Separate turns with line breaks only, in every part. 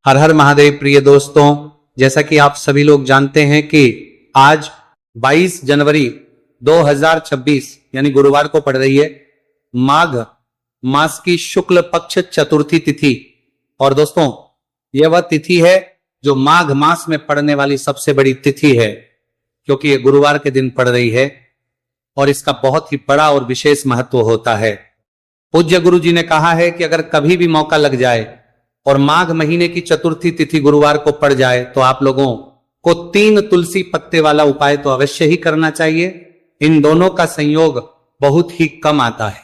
हर हर महादेव। प्रिय दोस्तों, जैसा कि आप सभी लोग जानते हैं कि आज 22 जनवरी 2026 यानी गुरुवार को पड़ रही है माघ मास की शुक्ल पक्ष चतुर्थी तिथि। और दोस्तों, यह वह तिथि है जो माघ मास में पड़ने वाली सबसे बड़ी तिथि है, क्योंकि यह गुरुवार के दिन पड़ रही है और इसका बहुत ही बड़ा और विशेष महत्व होता है। पूज्य गुरु जी ने कहा है कि अगर कभी भी मौका लग जाए और माघ महीने की चतुर्थी तिथि गुरुवार को पड़ जाए तो आप लोगों को 3 तुलसी पत्ते वाला उपाय तो अवश्य ही करना चाहिए। इन दोनों का संयोग बहुत ही कम आता है।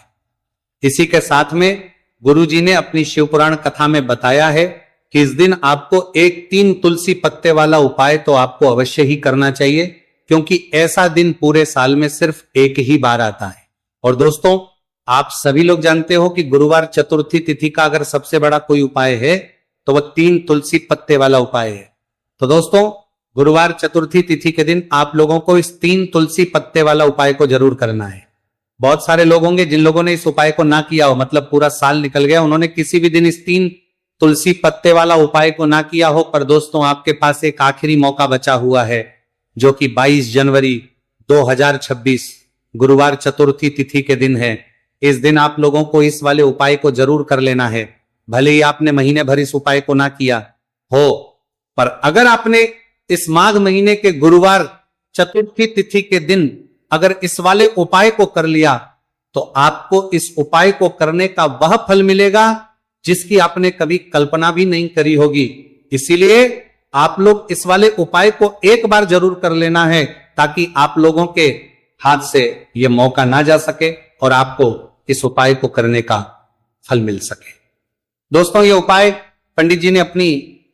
इसी के साथ में गुरु जी ने अपनी शिवपुराण कथा में बताया है कि इस दिन आपको 3 तुलसी पत्ते वाला उपाय तो आपको अवश्य ही करना चाहिए, क्योंकि ऐसा दिन पूरे साल में सिर्फ एक ही बार आता है। और दोस्तों, आप सभी लोग जानते हो कि गुरुवार चतुर्थी तिथि का अगर सबसे बड़ा कोई उपाय है तो वह 3 तुलसी पत्ते वाला उपाय है। तो दोस्तों, गुरुवार चतुर्थी तिथि के दिन आप लोगों को इस 3 तुलसी पत्ते वाला उपाय को जरूर करना है। बहुत सारे लोग होंगे जिन लोगों ने इस उपाय को ना किया हो, मतलब पूरा साल निकल गया, उन्होंने किसी भी दिन इस 3 तुलसी पत्ते वाला उपाय को ना किया हो। पर दोस्तों, आपके पास एक आखिरी मौका बचा हुआ है, जो कि 22 जनवरी 2026 गुरुवार चतुर्थी तिथि के दिन है। इस दिन आप लोगों को इस वाले उपाय को जरूर कर लेना है। भले ही आपने महीने भर इस उपाय को ना किया हो, पर अगर आपने इस माघ महीने के गुरुवार चतुर्थी तिथि के दिन अगर इस वाले उपाय को कर लिया तो आपको इस उपाय को करने का वह फल मिलेगा जिसकी आपने कभी कल्पना भी नहीं करी होगी। इसीलिए आप लोग इस वाले उपाय को एक बार जरूर कर लेना है, ताकि आप लोगों के हाथ से यह मौका ना जा सके और आपको इस उपाय को करने का फल मिल सके। दोस्तों, यह उपाय पंडित जी ने अपनी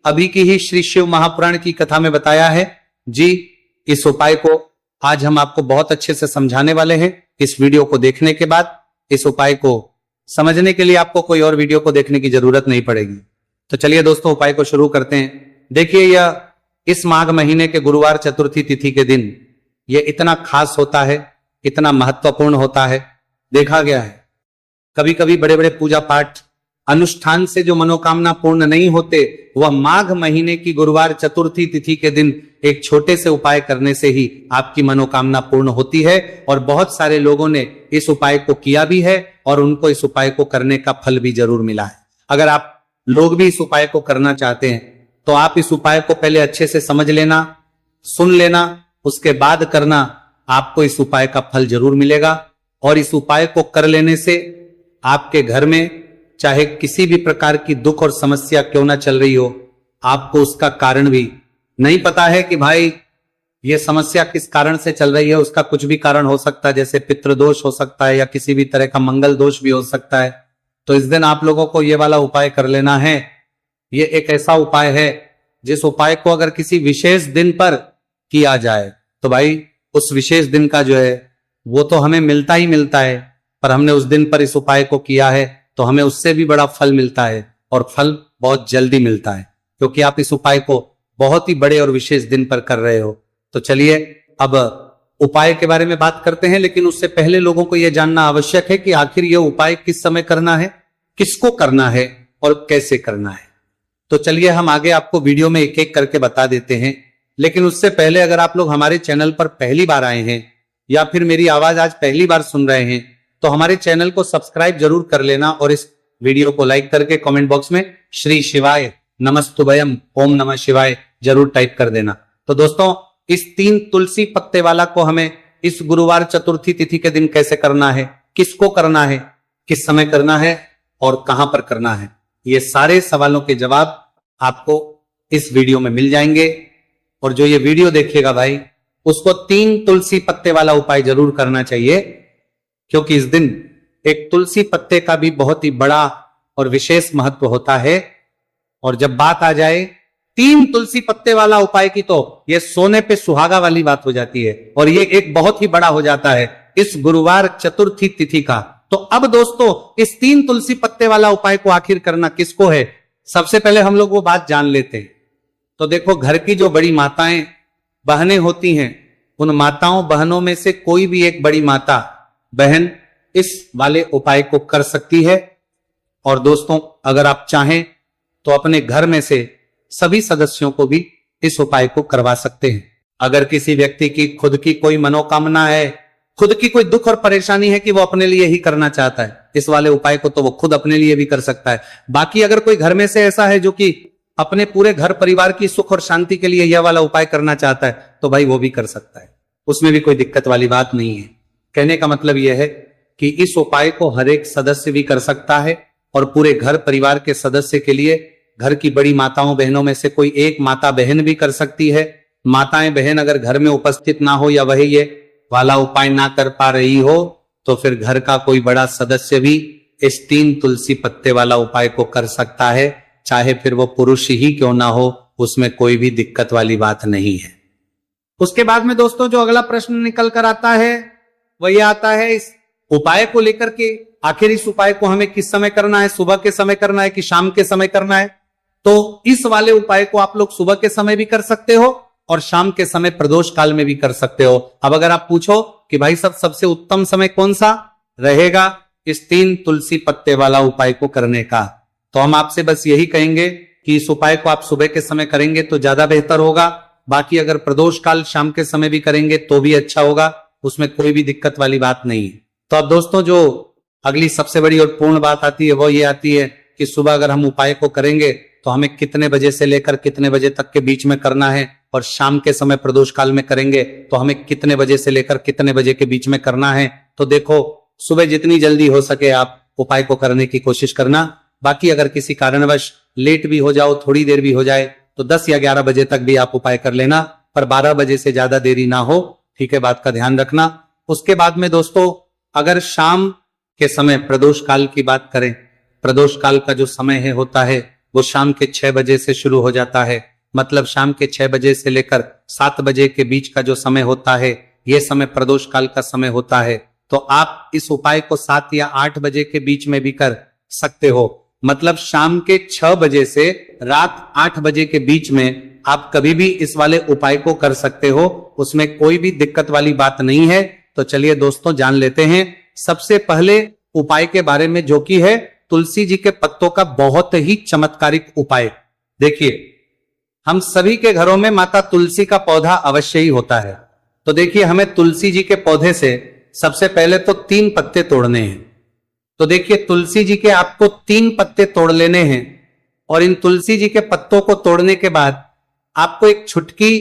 अभी की ही श्री शिव महापुराण की कथा में बताया है जी। इस उपाय को आज हम आपको बहुत अच्छे से समझाने वाले हैं। इस वीडियो को देखने के बाद इस उपाय को समझने के लिए आपको कोई और वीडियो को देखने की जरूरत नहीं पड़ेगी। तो चलिए दोस्तों, उपाय को शुरू करते हैं। देखिए, यह इस माघ महीने के गुरुवार चतुर्थी तिथि के दिन यह इतना खास होता है, इतना महत्वपूर्ण होता है। देखा गया है कभी कभी बड़े बड़े पूजा पाठ अनुष्ठान से जो मनोकामना पूर्ण नहीं होते, वह माघ महीने की गुरुवार चतुर्थी तिथि के दिन एक छोटे से उपाय करने से ही आपकी मनोकामना पूर्ण होती है। और बहुत सारे लोगों ने इस उपाय को किया भी है और उनको इस उपाय को करने का फल भी जरूर मिला है। अगर आप लोग भी इस उपाय को करना चाहते हैं तो आप इस उपाय को पहले अच्छे से समझ लेना, सुन लेना, उसके बाद करना। आपको इस उपाय का फल जरूर मिलेगा। और इस उपाय को कर लेने से आपके घर में चाहे किसी भी प्रकार की दुख और समस्या क्यों ना चल रही हो, आपको उसका कारण भी नहीं पता है कि भाई ये समस्या किस कारण से चल रही है। उसका कुछ भी कारण हो सकता है, जैसे पितृदोष हो सकता है या किसी भी तरह का मंगल दोष भी हो सकता है। तो इस दिन आप लोगों को ये वाला उपाय कर लेना है। ये एक ऐसा उपाय है जिस उपाय को अगर किसी विशेष दिन पर किया जाए तो भाई उस विशेष दिन का जो है वो तो हमें मिलता ही मिलता है, पर हमने उस दिन पर इस उपाय को किया है तो हमें उससे भी बड़ा फल मिलता है, और फल बहुत जल्दी मिलता है, क्योंकि आप इस उपाय को बहुत ही बड़े और विशेष दिन पर कर रहे हो। तो चलिए अब उपाय के बारे में बात करते हैं, लेकिन उससे पहले लोगों को यह जानना आवश्यक है कि आखिर यह उपाय किस समय करना है, किसको करना है और कैसे करना है। तो चलिए हम आगे आपको वीडियो में एक एक करके बता देते हैं। लेकिन उससे पहले अगर आप लोग हमारे चैनल पर पहली बार आए हैं या फिर मेरी आवाज आज पहली बार सुन रहे हैं तो हमारे चैनल को सब्सक्राइब जरूर कर लेना और इस वीडियो को लाइक करके कमेंट बॉक्स में श्री शिवाय नमस्तुभयम ओम नमः शिवाय जरूर टाइप कर देना। तो दोस्तों, इस 3 तुलसी पत्ते वाला को हमें इस गुरुवार चतुर्थी तिथि के दिन कैसे करना है, किसको करना है, किस समय करना है और कहां पर करना है, ये सारे सवालों के जवाब आपको इस वीडियो में मिल जाएंगे। और जो ये वीडियो देखेगा भाई, उसको 3 तुलसी पत्ते वाला उपाय जरूर करना चाहिए, क्योंकि इस दिन एक तुलसी पत्ते का भी बहुत ही बड़ा और विशेष महत्व होता है। और जब बात आ जाए 3 तुलसी पत्ते वाला उपाय की, तो यह सोने पे सुहागा वाली बात हो जाती है और ये एक बहुत ही बड़ा हो जाता है इस गुरुवार चतुर्थी तिथि का। तो अब दोस्तों, इस 3 तुलसी पत्ते वाला उपाय को आखिर करना किसको है, सबसे पहले हम लोग वो बात जान लेते हैं। तो देखो, घर की जो बड़ी माताएं बहनें होती हैं, उन माताओं बहनों में से कोई भी एक बड़ी माता बहन इस वाले उपाय को कर सकती है। और दोस्तों, अगर आप चाहें तो अपने घर में से सभी सदस्यों को भी इस उपाय को करवा सकते हैं। अगर किसी व्यक्ति की खुद की कोई मनोकामना है, खुद की कोई दुख और परेशानी है कि वो अपने लिए ही करना चाहता है, इस वाले उपाय को तो वो खुद अपने लिए भी कर सकता है। बाकी अगर कोई घर में से ऐसा है जो कि अपने पूरे घर परिवार की सुख और शांति के लिए यह वाला उपाय करना चाहता है, तो भाई वो भी कर सकता है, उसमें भी कोई दिक्कत वाली बात नहीं है। कहने का मतलब यह है कि इस उपाय को हर एक सदस्य भी कर सकता है और पूरे घर परिवार के सदस्य के लिए घर की बड़ी माताओं बहनों में से कोई एक माता बहन भी कर सकती है। माताएं बहन अगर घर में उपस्थित ना हो या वही ये वाला उपाय ना कर पा रही हो, तो फिर घर का कोई बड़ा सदस्य भी इस 3 तुलसी पत्ते वाला उपाय को कर सकता है, चाहे फिर वो पुरुष ही क्यों ना हो, उसमें कोई भी दिक्कत वाली बात नहीं है। उसके बाद में दोस्तों जो अगला प्रश्न निकल कर आता है वह यह आता है इस उपाय को लेकर के, आखिर इस उपाय को हमें किस समय करना है, सुबह के समय करना है कि शाम के समय करना है। तो इस वाले उपाय को आप लोग सुबह के समय भी कर सकते हो और शाम के समय प्रदोष काल में भी कर सकते हो। अब अगर आप पूछो कि भाई सबसे उत्तम समय कौन सा रहेगा इस 3 तुलसी पत्ते वाला उपाय को करने का, तो हम आपसे बस यही कहेंगे कि इस उपाय को आप सुबह के समय करेंगे तो ज्यादा बेहतर होगा। बाकी अगर प्रदोष काल शाम के समय भी करेंगे तो भी अच्छा होगा, उसमें कोई भी दिक्कत वाली बात नहीं है। तो अब दोस्तों जो अगली सबसे बड़ी और पूर्ण बात आती है वो ये आती है कि सुबह अगर हम उपाय को करेंगे तो हमें कितने बजे से लेकर कितने बजे तक के बीच में करना है, और शाम के समय प्रदोष काल में करेंगे तो हमें कितने बजे से लेकर कितने बजे के बीच में करना है। तो देखो सुबह जितनी जल्दी हो सके आप उपाय को करने की कोशिश करना। बाकी अगर किसी कारणवश लेट भी हो जाओ, थोड़ी देर भी हो जाए, तो 10 या 11 बजे तक भी आप उपाय कर लेना, पर 12 बजे से ज्यादा देरी ना हो, ठीक है, बात का ध्यान रखना। उसके बाद में दोस्तों अगर शाम के समय प्रदोष काल की बात करें, प्रदोष काल का जो समय है होता है वो शाम के 6 बजे से शुरू हो जाता है। मतलब शाम के 6 बजे से लेकर 7 बजे के बीच का जो समय होता है यह समय प्रदोष काल का समय होता है। तो आप इस उपाय को 7 या 8 बजे के बीच में भी कर सकते हो। मतलब शाम के 6 बजे से रात 8 बजे के बीच में आप कभी भी इस वाले उपाय को कर सकते हो, उसमें कोई भी दिक्कत वाली बात नहीं है। तो चलिए दोस्तों जान लेते हैं सबसे पहले उपाय के बारे में, जो कि है तुलसी जी के पत्तों का बहुत ही चमत्कारिक उपाय। देखिए हम सभी के घरों में माता तुलसी का पौधा अवश्य ही होता है। तो देखिए हमें तुलसी जी के पौधे से सबसे पहले तो 3 पत्ते तोड़ने हैं। तो देखिए तुलसी जी के आपको 3 पत्ते तोड़ लेने हैं, और इन तुलसी जी के पत्तों को तोड़ने के बाद आपको एक छुटकी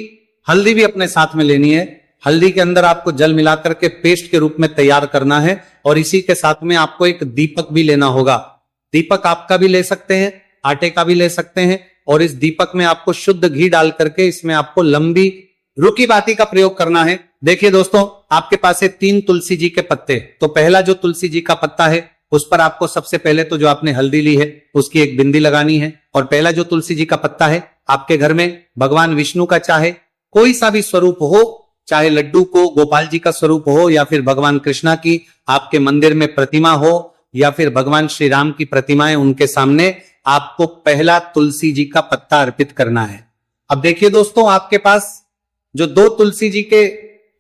हल्दी भी अपने साथ में लेनी है। हल्दी के अंदर आपको जल मिलाकर के पेस्ट के रूप में तैयार करना है, और इसी के साथ में आपको एक दीपक भी लेना होगा। दीपक आपका भी ले सकते हैं, आटे का भी ले सकते हैं, और इस दीपक में आपको शुद्ध घी डाल करके इसमें आपको लंबी रुकी बाती का प्रयोग करना है। देखिए दोस्तों आपके पास है 3 तुलसी जी के पत्ते। तो पहला जो तुलसी जी का पत्ता है उस पर आपको सबसे पहले तो जो आपने हल्दी ली है उसकी एक बिंदी लगानी है। और पहला जो तुलसी जी का पत्ता है आपके घर में भगवान विष्णु का चाहे कोई सा भी स्वरूप हो, चाहे लड्डू को गोपाल जी का स्वरूप हो, या फिर भगवान कृष्णा की आपके मंदिर में प्रतिमा हो, या फिर भगवान श्री राम की प्रतिमाएं, उनके सामने आपको पहला तुलसी जी का पत्ता अर्पित करना है। अब देखिए दोस्तों आपके पास जो 2 तुलसी जी के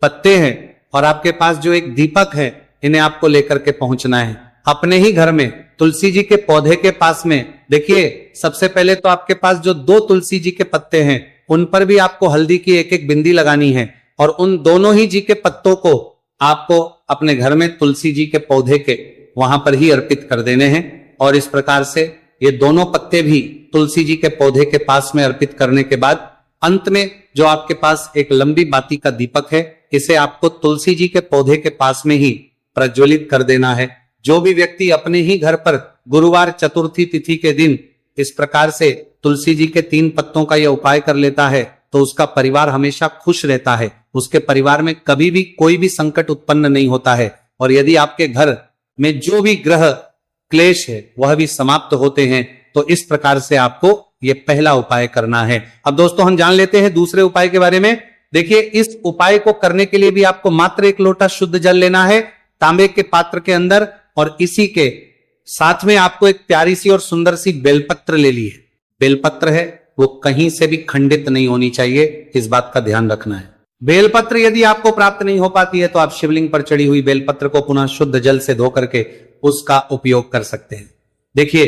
पत्ते हैं और आपके पास जो एक दीपक है, इन्हें आपको लेकर के पहुंचना है अपने ही घर में तुलसी जी के पौधे के पास में। देखिए सबसे पहले तो आपके पास जो 2 तुलसी जी के पत्ते हैं उन पर भी आपको हल्दी की एक एक बिंदी लगानी है, और उन दोनों ही जी के पत्तों को आपको अपने घर में तुलसी जी के पौधे के वहां पर ही अर्पित कर देने हैं। और इस प्रकार से ये दोनों पत्ते भी तुलसी जी के पौधे के पास में अर्पित करने के बाद अंत में जो आपके पास एक लंबी बाती का दीपक है, इसे आपको तुलसी जी के पौधे के पास में ही प्रज्वलित कर देना है। जो भी व्यक्ति अपने ही घर पर गुरुवार चतुर्थी तिथि के दिन इस प्रकार से तुलसी जी के 3 पत्तों का यह उपाय कर लेता है तो उसका परिवार हमेशा खुश रहता है, उसके परिवार में कभी भी कोई भी संकट उत्पन्न नहीं होता है। और यदि आपके घर में जो भी ग्रह क्लेश है वह भी समाप्त होते हैं। तो इस प्रकार से आपको यह पहला उपाय करना है। अब दोस्तों हम जान लेते हैं दूसरे उपाय के बारे में। देखिए इस उपाय को करने के लिए भी आपको मात्र 1 लोटा शुद्ध जल लेना है तांबे के पात्र के अंदर, और इसी के साथ में आपको एक प्यारी सी और सुंदर सी बेलपत्र ले ली है। बेलपत्र है वो कहीं से भी खंडित नहीं होनी चाहिए, इस बात का ध्यान रखना है। बेलपत्र यदि आपको प्राप्त नहीं हो पाती है तो आप शिवलिंग पर चढ़ी हुई बेलपत्र को पुनः शुद्ध जल से धो करके उसका उपयोग कर सकते हैं। देखिए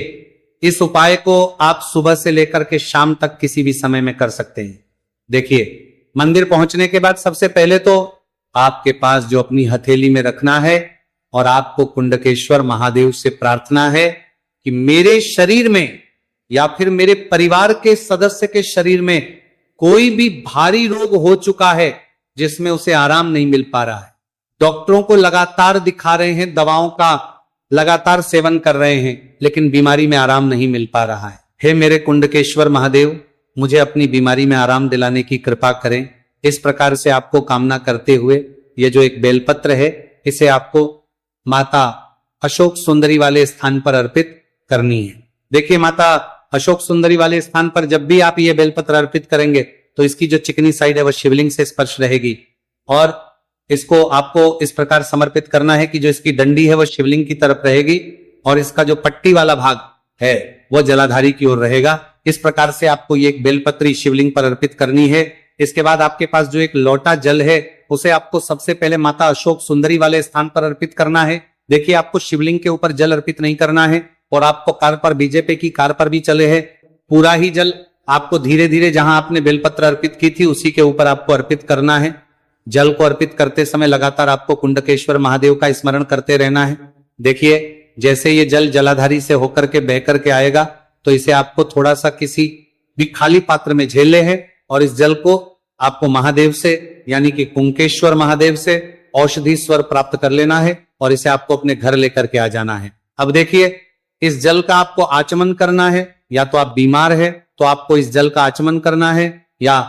इस उपाय को आप सुबह से लेकर के शाम तक किसी भी समय में कर सकते हैं। देखिए, मंदिर पहुंचने के बाद सबसे पहले तो आपके पास जो अपनी हथेली में रखना है और आपको कुंडकेश्वर महादेव से प्रार्थना है कि मेरे शरीर में या फिर मेरे परिवार के सदस्य के शरीर में कोई भी भारी रोग हो चुका है जिसमें उसे आराम नहीं मिल पा रहा है, डॉक्टरों को लगातार दिखा रहे हैं, दवाओं का लगातार सेवन कर रहे हैं, लेकिन बीमारी में आराम नहीं मिल पा रहा है। हे मेरे कुंडकेश्वर महादेव, मुझे अपनी बीमारी में आराम दिलाने की कृपा करें। इस प्रकार से आपको कामना करते हुए ये जो एक बेलपत्र है, इसे आपको माता अशोक सुंदरी वाले स्थान पर अर्पित करनी है। देखिए, माता अशोक सुंदरी वाले स्थान पर जब भी आप ये बेलपत्र अर्पित करेंगे तो इसकी जो चिकनी साइड है वह शिवलिंग से स्पर्श रहेगी और इसको आपको इस प्रकार समर्पित करना है कि जो इसकी डंडी है वह शिवलिंग की तरफ रहेगी और इसका जो पट्टी वाला भाग है वह जलाधारी की ओर रहेगा। इस प्रकार से आपको ये एक बेलपत्री शिवलिंग पर अर्पित करनी है। इसके बाद आपके पास जो एक लोटा जल है उसे आपको सबसे पहले माता अशोक सुंदरी वाले स्थान पर अर्पित करना है। देखिए, आपको शिवलिंग के ऊपर जल अर्पित नहीं करना है और आपको कार पर बीजेपी की कार पर भी चले है, पूरा ही जल आपको धीरे धीरे जहां आपने बेलपत्र अर्पित की थी उसी के ऊपर आपको अर्पित करना है। जल को अर्पित करते समय लगातार आपको कुंडकेश्वर महादेव का स्मरण करते रहना है। देखिए, जैसे ये जल जलाधारी से होकर के बह करके आएगा तो इसे आपको थोड़ा सा किसी भी खाली पात्र में झेले है और इस जल को आपको महादेव से यानी कि कुंकेश्वर महादेव से औषधि स्वर प्राप्त कर लेना है और इसे आपको अपने घर लेकर के आ जाना है। अब देखिए, इस जल का आपको आचमन करना है। या तो आप बीमार है तो आपको इस जल का आचमन करना है, या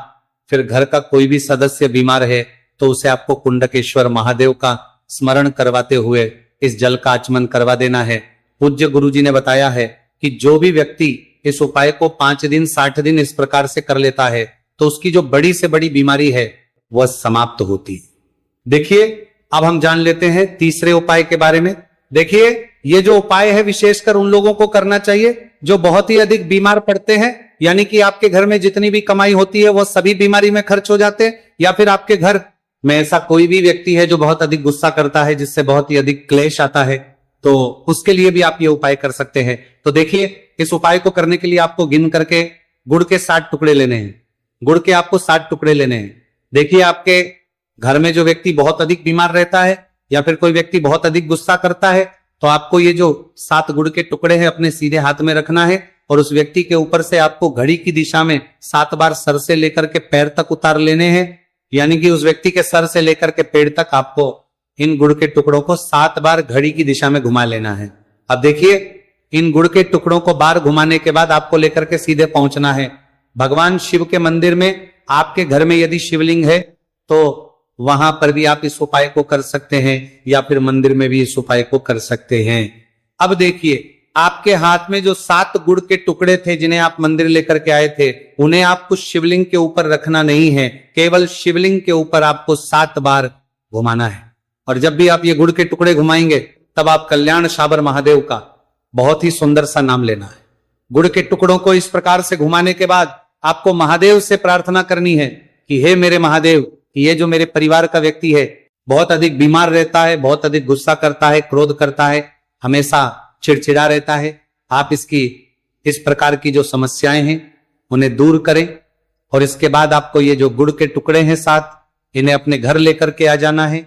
फिर घर का कोई भी सदस्य बीमार है तो उसे आपको कुंडकेश्वर महादेव का स्मरण करवाते हुए इस जल का आचमन करवा देना है। पूज्य गुरुजी ने बताया है कि जो भी व्यक्ति इस उपाय को 5 दिन 60 दिन इस प्रकार से कर लेता है तो उसकी जो बड़ी से बड़ी बीमारी है वह समाप्त होती है। देखिए, अब हम जान लेते हैं तीसरे उपाय के बारे में। देखिए, ये जो उपाय है विशेषकर उन लोगों को करना चाहिए जो बहुत ही अधिक बीमार पड़ते हैं, यानी कि आपके घर में जितनी भी कमाई होती है वह सभी बीमारी में खर्च हो जाते हैं, या फिर आपके घर में ऐसा कोई भी व्यक्ति है जो बहुत अधिक गुस्सा करता है, जिससे बहुत ही अधिक क्लेश आता है, तो उसके लिए भी आप ये उपाय कर सकते हैं। तो देखिए, इस उपाय को करने के लिए आपको गिन करके गुड़ के 60 टुकड़े लेने हैं। गुड़ के आपको 60 टुकड़े लेने हैं। देखिए, आपके घर में जो व्यक्ति बहुत अधिक बीमार रहता है या फिर कोई व्यक्ति बहुत अधिक गुस्सा करता है तो आपको ये जो 7 गुड़ के टुकड़े हैं अपने सीधे हाथ में रखना है और उस व्यक्ति के ऊपर से आपको घड़ी की दिशा में 7 बार सर से लेकर के पैर तक उतार लेने हैं। यानी कि उस व्यक्ति के सर से लेकर के पैर तक आपको इन गुड़ के टुकड़ों को 7 बार घड़ी की दिशा में घुमा लेना है। अब देखिए, इन गुड़ के टुकड़ों को बार घुमाने के बाद आपको लेकर के सीधे पहुंचना है भगवान शिव के मंदिर में। आपके घर में यदि शिवलिंग है तो वहां पर भी आप इस उपाय को कर सकते हैं, या फिर मंदिर में भी इस उपाय को कर सकते हैं। अब देखिए, आपके हाथ में जो 7 गुड़ के टुकड़े थे जिन्हें आप मंदिर लेकर के आए थे, उन्हें आपको शिवलिंग के ऊपर रखना नहीं है, केवल शिवलिंग के ऊपर आपको 7 बार घुमाना है। और जब भी आप ये गुड़ के टुकड़े घुमाएंगे तब आप कल्याण शाबर महादेव का बहुत ही सुंदर सा नाम लेना है। गुड़ के टुकड़ों को इस प्रकार से घुमाने के बाद आपको महादेव से प्रार्थना करनी है कि हे मेरे महादेव, ये जो मेरे परिवार का व्यक्ति है बहुत अधिक बीमार रहता है, बहुत अधिक गुस्सा करता है, क्रोध करता है, हमेशा चिड़चिड़ा रहता है, आप इसकी इस प्रकार की जो समस्याएं हैं उन्हें दूर करें। और इसके बाद आपको ये जो गुड़ के टुकड़े हैं 7, इन्हें अपने घर लेकर के आ जाना है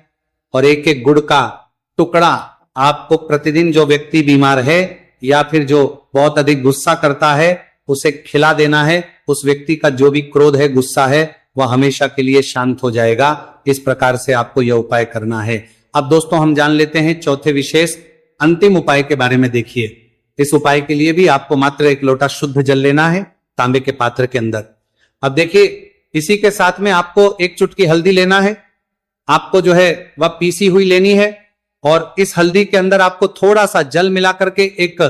और एक एक गुड़ का टुकड़ा आपको प्रतिदिन जो व्यक्ति बीमार है या फिर जो बहुत अधिक गुस्सा करता है उसे खिला देना है। उस व्यक्ति का जो भी क्रोध है, गुस्सा है, वह हमेशा के लिए शांत हो जाएगा। इस प्रकार से आपको यह उपाय करना है। अब दोस्तों, हम जान लेते हैं चौथे विशेष अंतिम उपाय के बारे में। देखिए, इस उपाय के लिए भी आपको मात्र 1 लोटा शुद्ध जल लेना है तांबे के पात्र के अंदर। अब देखिए, इसी के साथ में आपको 1 चुटकी हल्दी लेना है, आपको जो है वह पीसी हुई लेनी है और इस हल्दी के अंदर आपको थोड़ा सा जल मिला करके एक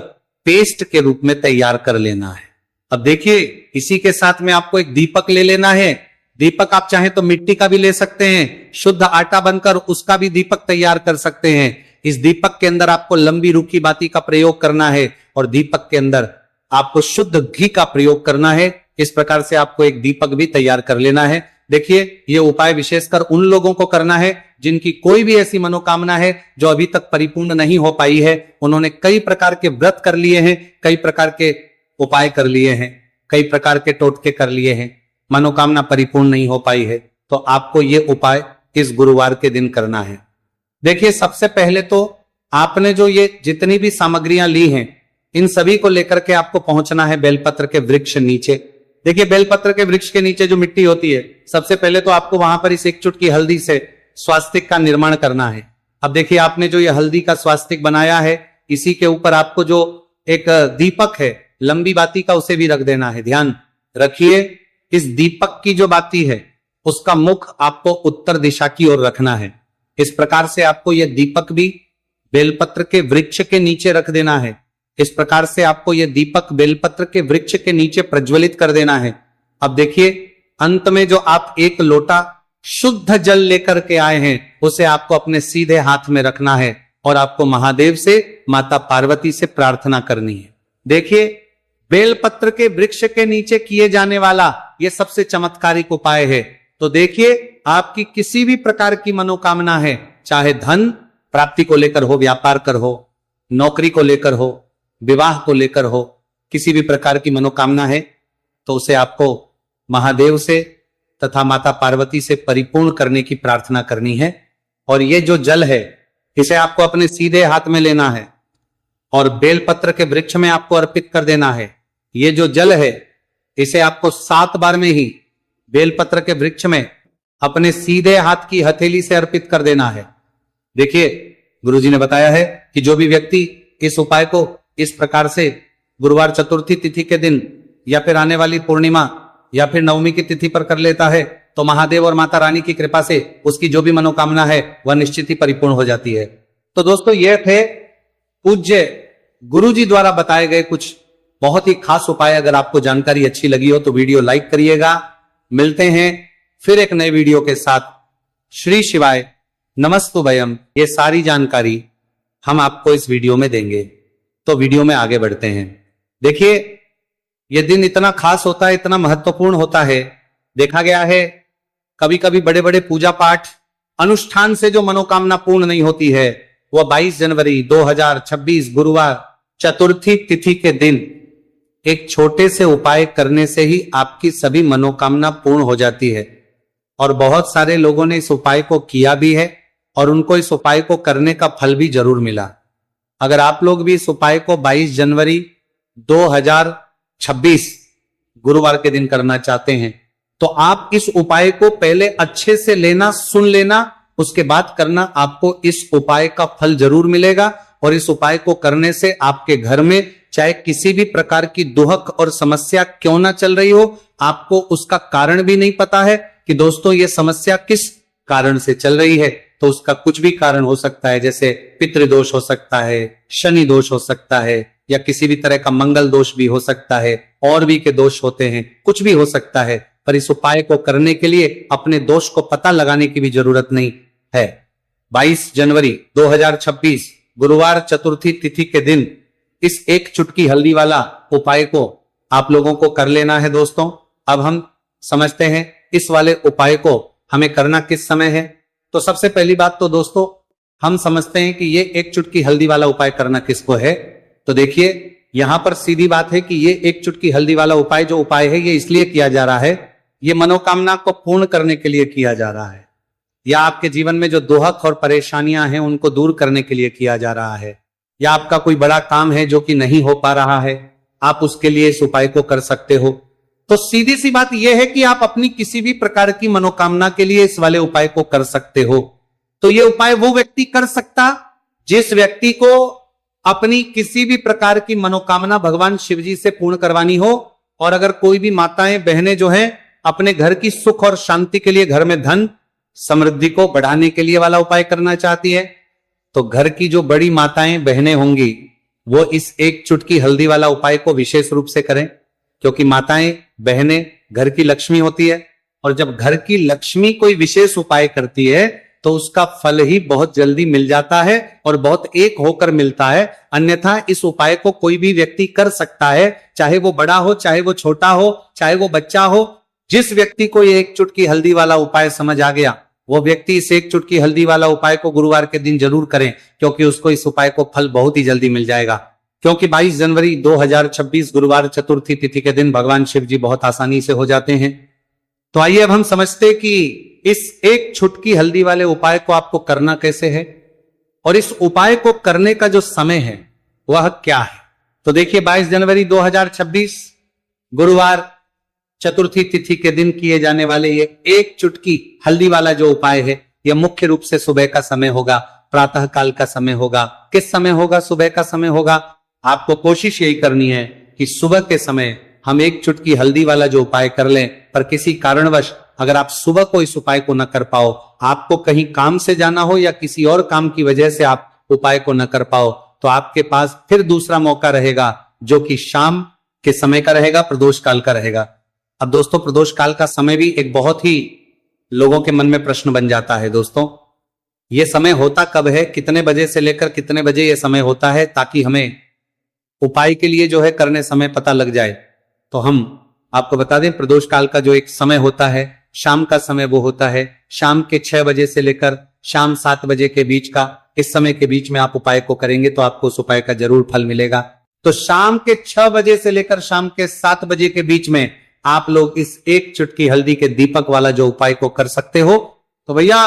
पेस्ट के रूप में तैयार कर लेना है। अब देखिए, इसी के साथ में आपको एक दीपक ले लेना है। दीपक आप चाहें तो मिट्टी का भी ले सकते हैं, शुद्ध आटा बनकर उसका भी दीपक तैयार कर सकते हैं। इस दीपक के अंदर आपको लंबी रूखी बाती का प्रयोग करना है और दीपक के अंदर आपको शुद्ध घी का प्रयोग करना है। इस प्रकार से आपको एक दीपक भी तैयार कर लेना है देखिए ये उपाय विशेषकर उन लोगों को करना है जिनकी कोई भी ऐसी मनोकामना है जो अभी तक परिपूर्ण नहीं हो पाई है। उन्होंने कई प्रकार के व्रत कर लिए हैं, कई प्रकार के उपाय कर लिए हैं, कई प्रकार के टोटके कर लिए हैं, मनोकामना परिपूर्ण नहीं हो पाई है, तो आपको ये उपाय इस गुरुवार के दिन करना है। देखिए सबसे पहले तो आपने जो ये जितनी भी सामग्रियां ली हैं इन सभी को लेकर के आपको पहुंचना है बेलपत्र के वृक्ष नीचे। देखिए बेलपत्र के वृक्ष के नीचे जो मिट्टी होती है, सबसे पहले तो आपको वहां पर इस एक चुटकी हल्दी से स्वास्तिक का निर्माण करना है। अब देखिए आपने जो ये हल्दी का स्वास्तिक बनाया है, इसी के ऊपर आपको जो एक दीपक है लंबी बाती का, उसे भी रख देना है। ध्यान रखिए इस दीपक की जो बाती है उसका मुख आपको उत्तर दिशा की ओर रखना है। इस प्रकार से आपको यह दीपक भी बेलपत्र के वृक्ष के नीचे रख देना है। इस प्रकार से आपको यह दीपक बेलपत्र के वृक्ष के नीचे प्रज्वलित कर देना है। अब देखिए अंत में जो आप एक लोटा शुद्ध जल लेकर के आए हैं उसे आपको अपने सीधे हाथ में रखना है और आपको महादेव से, माता पार्वती से प्रार्थना करनी है। देखिए बेलपत्र के वृक्ष के नीचे किए जाने वाला यह सबसे चमत्कारिक उपाय है। तो देखिए आपकी किसी भी प्रकार की मनोकामना है, चाहे धन प्राप्ति को लेकर हो, व्यापार कर हो, नौकरी को लेकर हो, विवाह को लेकर हो, किसी भी प्रकार की मनोकामना है तो उसे आपको महादेव से तथा माता पार्वती से परिपूर्ण करने की प्रार्थना करनी है। और ये जो जल है इसे आपको अपने सीधे हाथ में लेना है और बेलपत्र के वृक्ष में आपको अर्पित कर देना है। ये जो जल है इसे आपको 7 बार में ही बेलपत्र के वृक्ष में अपने सीधे हाथ की हथेली से अर्पित कर देना है। देखिए गुरुजी ने बताया है कि जो भी व्यक्ति इस उपाय को इस प्रकार से गुरुवार चतुर्थी तिथि के दिन या फिर आने वाली पूर्णिमा या फिर नवमी की तिथि पर कर लेता है तो महादेव और माता रानी की कृपा से उसकी जो भी मनोकामना है वह निश्चित ही परिपूर्ण हो जाती है। तो दोस्तों ये थे पूज्य गुरुजी द्वारा बताए गए कुछ बहुत ही खास उपाय। अगर आपको जानकारी अच्छी लगी हो तो वीडियो लाइक करिएगा। मिलते हैं फिर एक नए वीडियो के साथ। श्री शिवाय नमस्तुभयम। ये सारी जानकारी हम आपको इस वीडियो में देंगे। तो वीडियो में आगे बढ़ते हैं। देखिए यह दिन इतना खास होता है, इतना महत्वपूर्ण होता है। देखा गया है कभी कभी बड़े बड़े पूजा पाठ अनुष्ठान से जो मनोकामना पूर्ण नहीं होती है वह 22 जनवरी 2026 गुरुवार चतुर्थी तिथि के दिन एक छोटे से उपाय करने से ही आपकी सभी मनोकामना पूर्ण हो जाती है। और बहुत सारे लोगों ने इस उपाय को किया भी है और उनको इस उपाय को करने का फल भी जरूर मिला। अगर आप लोग भी इस उपाय को 22 जनवरी 2026 गुरुवार के दिन करना चाहते हैं तो आप इस उपाय को पहले अच्छे से लेना, सुन लेना, उसके बाद करना। आपको इस उपाय का फल जरूर मिलेगा। और इस उपाय को करने से आपके घर में चाहे किसी भी प्रकार की दुहक और समस्या क्यों ना चल रही हो, आपको उसका कारण भी नहीं पता है कि दोस्तों ये समस्या किस कारण से चल रही है, तो उसका कुछ भी कारण हो सकता है। जैसे पितृदोष हो सकता है, शनि दोष हो सकता है, या किसी भी तरह का मंगल दोष भी हो सकता है, और भी के दोष होते हैं, कुछ भी हो सकता है। पर इस उपाय को करने के लिए अपने दोष को पता लगाने की भी जरूरत नहीं है। 22 जनवरी 2026 गुरुवार चतुर्थी तिथि के दिन इस एक चुटकी हल्दी वाला उपाय को आप लोगों को कर लेना है। दोस्तों अब हम समझते हैं इस वाले उपाय को हमें करना किस समय है। तो सबसे पहली बात तो दोस्तों हम समझते हैं कि ये एक चुटकी हल्दी वाला उपाय करना किसको है। तो देखिए यहां पर सीधी बात है कि ये एक चुटकी हल्दी वाला उपाय जो उपाय है ये इसलिए किया जा रहा है, ये मनोकामना को पूर्ण करने के लिए किया जा रहा है, या आपके जीवन में जो दुहक और परेशानियां हैं उनको दूर करने के लिए किया जा रहा है, या आपका कोई बड़ा काम है जो कि नहीं हो पा रहा है, आप उसके लिए इस उपाय को कर सकते हो। तो सीधी सी बात यह है कि आप अपनी किसी भी प्रकार की मनोकामना के लिए इस वाले उपाय को कर सकते हो। तो यह उपाय वो व्यक्ति कर सकता जिस व्यक्ति को अपनी किसी भी प्रकार की मनोकामना भगवान शिव जी से पूर्ण करवानी हो। और अगर कोई भी माताएं बहनें जो हैं अपने घर की सुख और शांति के लिए, घर में धन समृद्धि को बढ़ाने के लिए वाला उपाय करना चाहती है, तो घर की जो बड़ी माताएं बहनें होंगी वो इस एक चुटकी हल्दी वाला उपाय को विशेष रूप से करें, क्योंकि माताएं बहनें घर की लक्ष्मी होती है। और जब घर की लक्ष्मी कोई विशेष उपाय करती है तो उसका फल ही बहुत जल्दी मिल जाता है और बहुत एक होकर मिलता है। अन्यथा इस उपाय को कोई भी व्यक्ति कर सकता है, चाहे वो बड़ा हो, चाहे वो छोटा हो, चाहे वो बच्चा हो, जिस व्यक्ति को ये एक चुटकी हल्दी वाला उपाय समझ आ गया, वो व्यक्ति इस एक चुटकी हल्दी वाला उपाय को गुरुवार के दिन जरूर करें, क्योंकि उसको इस उपाय को फल बहुत ही जल्दी मिल जाएगा। क्योंकि 22 जनवरी 2026 गुरुवार चतुर्थी तिथि के दिन भगवान शिव जी बहुत आसानी से हो जाते हैं। तो आइए अब हम समझते कि इस एक चुटकी हल्दी वाले उपाय को आपको करना कैसे है और इस उपाय को करने का जो समय है वह क्या है। तो देखिए 22 जनवरी 2026 गुरुवार चतुर्थी तिथि के दिन किए जाने वाले ये एक चुटकी हल्दी वाला जो उपाय है, यह मुख्य रूप से सुबह का समय होगा, प्रातः काल का समय होगा। किस समय होगा? सुबह का समय होगा। आपको कोशिश यही करनी है कि सुबह के समय हम एक चुटकी हल्दी वाला जो उपाय कर लें। पर किसी कारणवश अगर आप सुबह को इस उपाय को न कर पाओ, आपको कहीं काम से जाना हो या किसी और काम की वजह से आप उपाय को न कर पाओ, तो आपके पास फिर दूसरा मौका रहेगा, जो कि शाम के समय का रहेगा, प्रदोष काल का रहेगा। अब दोस्तों, प्रदोष काल का समय भी एक बहुत ही लोगों के मन में प्रश्न बन जाता है। दोस्तों, यह समय होता कब है, कितने बजे से लेकर कितने बजे यह समय होता है, ताकि हमें उपाय के लिए जो है करने समय पता लग जाए। तो हम आपको बता दें, प्रदोष काल का जो एक समय होता है, शाम का समय, वो होता है शाम के 6 बजे से लेकर शाम 7 बजे के बीच का। इस समय के बीच में आप उपाय को करेंगे तो आपको उस उपाय का जरूर फल मिलेगा। तो शाम के 6 बजे से लेकर शाम के 7 बजे के बीच में आप लोग इस एक चुटकी हल्दी के दीपक वाला जो उपाय को कर सकते हो। तो भैया,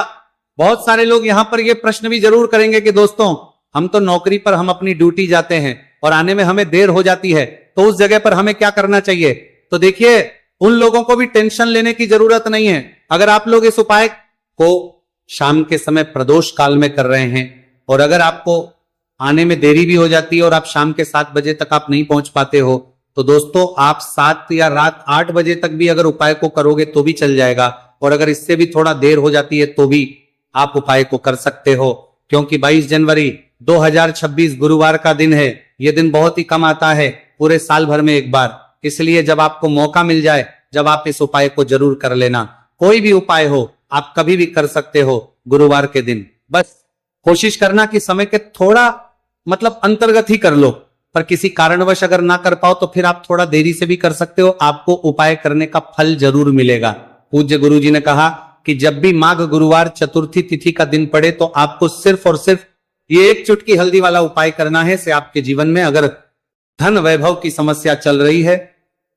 बहुत सारे लोग यहां पर ये प्रश्न भी जरूर करेंगे कि दोस्तों, हम तो नौकरी पर हम अपनी ड्यूटी जाते हैं और आने में हमें देर हो जाती है, तो उस जगह पर हमें क्या करना चाहिए? तो देखिए, उन लोगों को भी टेंशन लेने की जरूरत नहीं है। अगर आप लोग इस उपाय को शाम के समय प्रदोष काल में कर रहे हैं और अगर आपको आने में देरी भी हो जाती है और आप शाम के 7 बजे तक आप नहीं पहुंच पाते हो, तो दोस्तों आप 7 या रात 8 बजे तक भी अगर उपाय को करोगे तो भी चल जाएगा। और अगर इससे भी थोड़ा देर हो जाती है तो भी आप उपाय को कर सकते हो, क्योंकि 22 जनवरी 2026 गुरुवार का दिन है। यह दिन बहुत ही कम आता है, पूरे साल भर में एक बार। इसलिए जब आपको मौका मिल जाए, जब आप इस उपाय को जरूर कर लेना। कोई भी उपाय हो, आप कभी भी कर सकते हो गुरुवार के दिन। बस कोशिश करना कि समय के थोड़ा अंतर्गत ही कर लो। पर किसी कारणवश अगर ना कर पाओ तो फिर आप थोड़ा देरी से भी कर सकते हो, आपको उपाय करने का फल जरूर मिलेगा। पूज्य गुरु जी ने कहा कि जब भी माघ गुरुवार चतुर्थी तिथि का दिन पड़े तो आपको सिर्फ और सिर्फ ये एक चुटकी हल्दी वाला उपाय करना है। से आपके जीवन में अगर धन वैभव की समस्या चल रही है,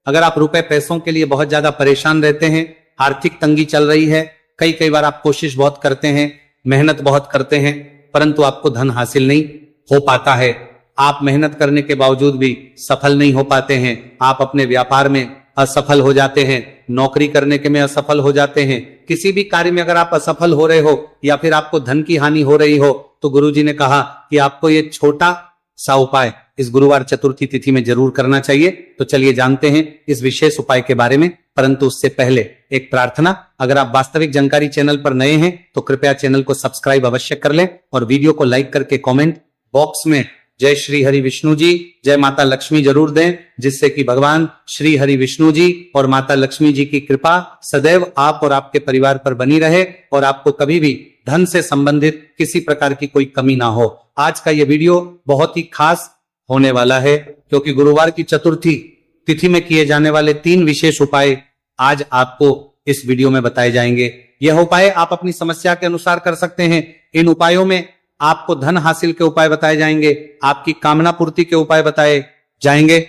अगर आप रुपए पैसों के लिए बहुत ज्यादा परेशान रहते हैं, आर्थिक तंगी चल रही है, कई बार आप कोशिश बहुत करते हैं, मेहनत बहुत करते हैं, परंतु आपको धन हासिल नहीं हो पाता है, आप मेहनत करने के बावजूद भी सफल नहीं हो पाते हैं, आप अपने व्यापार में असफल हो जाते हैं, नौकरी करने के में असफल हो जाते हैं, किसी भी कार्य में अगर आप असफल हो रहे हो या फिर आपको धन की हानि हो रही हो, तो गुरुजी ने कहा कि आपको ये छोटा सा उपाय इस गुरुवार चतुर्थी तिथि में जरूर करना चाहिए। तो चलिए जानते हैं इस विशेष उपाय के बारे में। परंतु उससे पहले एक प्रार्थना, अगर आप वास्तविक जानकारी चैनल पर नए हैं तो कृपया चैनल को सब्सक्राइब अवश्य कर लें और वीडियो को लाइक करके कमेंट बॉक्स में जय श्री हरि विष्णु जी, जय माता लक्ष्मी जरूर दें, जिससे कि भगवान श्री हरि विष्णु जी और माता लक्ष्मी जी की कृपा सदैव आप और आपके परिवार पर बनी रहे और आपको कभी भी धन से संबंधित किसी प्रकार की कोई कमी ना हो। आज का यह वीडियो बहुत ही खास होने वाला है, क्योंकि गुरुवार की चतुर्थी तिथि में किए जाने वाले 3 विशेष उपाय आज आपको इस वीडियो में बताए जाएंगे। यह उपाय आप अपनी समस्या के अनुसार कर सकते हैं। इन उपायों में आपको धन हासिल के उपाय बताए जाएंगे, आपकी कामना पूर्ति के उपाय बताए जाएंगे।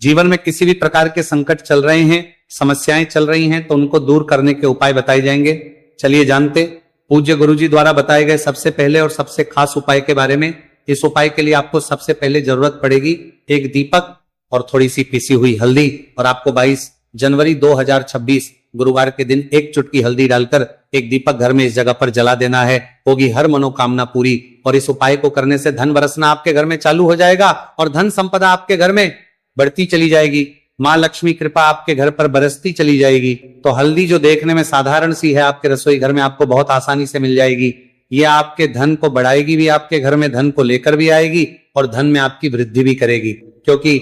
जीवन में किसी भी प्रकार के संकट चल रहे हैं, समस्याएं चल रही हैं, तो उनको दूर करने के उपाय बताए जाएंगे। चलिए जानते पूज्य गुरुजी द्वारा बताए गए सबसे पहले और सबसे खास उपाय के बारे में। इस उपाय के लिए आपको सबसे पहले जरूरत पड़ेगी एक दीपक और थोड़ी सी पीसी हुई हल्दी, और आपको 22 जनवरी 2026 गुरुवार के दिन एक चुटकी हल्दी डालकर एक दीपक घर में इस जगह पर जला देना है। होगी हर मनोकामना पूरी। और इस उपाय को करने से धन बरसना आपके घर में चालू हो जाएगा और धन संपदा आपके घर में बढ़ती चली जाएगी। माँ लक्ष्मी कृपा आपके घर पर बरसती चली जाएगी। तो हल्दी जो देखने में साधारण सी है, आपके रसोई घर में आपको बहुत आसानी से मिल जाएगी। ये आपके धन को बढ़ाएगी भी, आपके घर में धन को लेकर भी आएगी और धन में आपकी वृद्धि भी करेगी, क्योंकि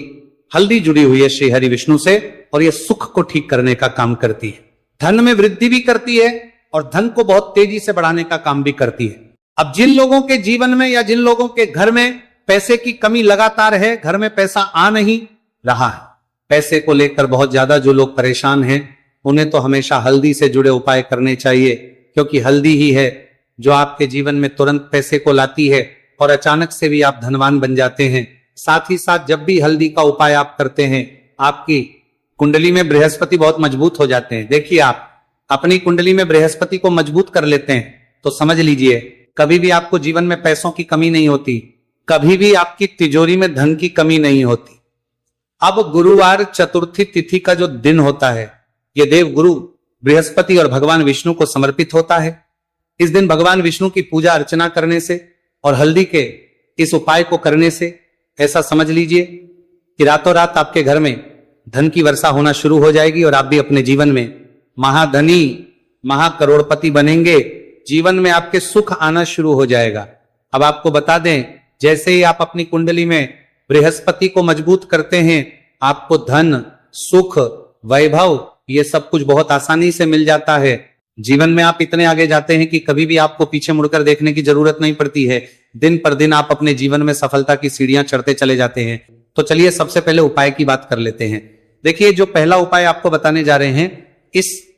हल्दी जुड़ी हुई है श्री हरि विष्णु से और यह सुख को ठीक करने का काम करती है, धन में वृद्धि भी करती है और धन को बहुत तेजी से बढ़ाने का काम भी करती है। अब जिन लोगों के जीवन में या जिन लोगों के घर में पैसे की कमी लगातार है, घर में पैसा आ नहीं रहा है, पैसे को लेकर बहुत ज्यादा जो लोग परेशान हैं, उन्हें तो हमेशा हल्दी से जुड़े उपाय करने चाहिए, क्योंकि हल्दी ही है जो आपके जीवन में तुरंत पैसे को लाती है और अचानक से भी आप धनवान बन जाते हैं। साथ ही साथ जब भी हल्दी का उपाय आप करते हैं, आपकी कुंडली में बृहस्पति बहुत मजबूत हो जाते हैं। देखिए, आप अपनी कुंडली में बृहस्पति को मजबूत कर लेते हैं तो समझ लीजिए कभी भी आपको जीवन में पैसों की कमी नहीं होती, कभी भी आपकी तिजोरी में धन की कमी नहीं होती। अब गुरुवार चतुर्थी तिथि का जो दिन होता है, यह देव गुरु बृहस्पति और भगवान विष्णु को समर्पित होता है। इस दिन भगवान विष्णु की पूजा अर्चना करने से और हल्दी के इस उपाय को करने से ऐसा समझ लीजिए कि रातों रात आपके घर में धन की वर्षा होना शुरू हो जाएगी और आप भी अपने जीवन में महाधनी महाकरोड़पति बनेंगे। जीवन में आपके सुख आना शुरू हो जाएगा। अब आपको बता दें, जैसे ही आप अपनी कुंडली में बृहस्पति को मजबूत करते हैं, आपको धन, सुख, वैभव ये सब कुछ बहुत आसानी से मिल जाता है। जीवन में आप इतने आगे जाते हैं कि कभी भी आपको पीछे मुड़कर देखने की जरूरत नहीं पड़ती है। दिन पर दिन आप अपने जीवन में सफलता की सीढ़ियां चढ़ते चले जाते हैं। तो चलिए सबसे पहले उपाय की बात कर लेते हैं। देखिए, जो पहला उपाय आपको बताने जा रहे हैं, इस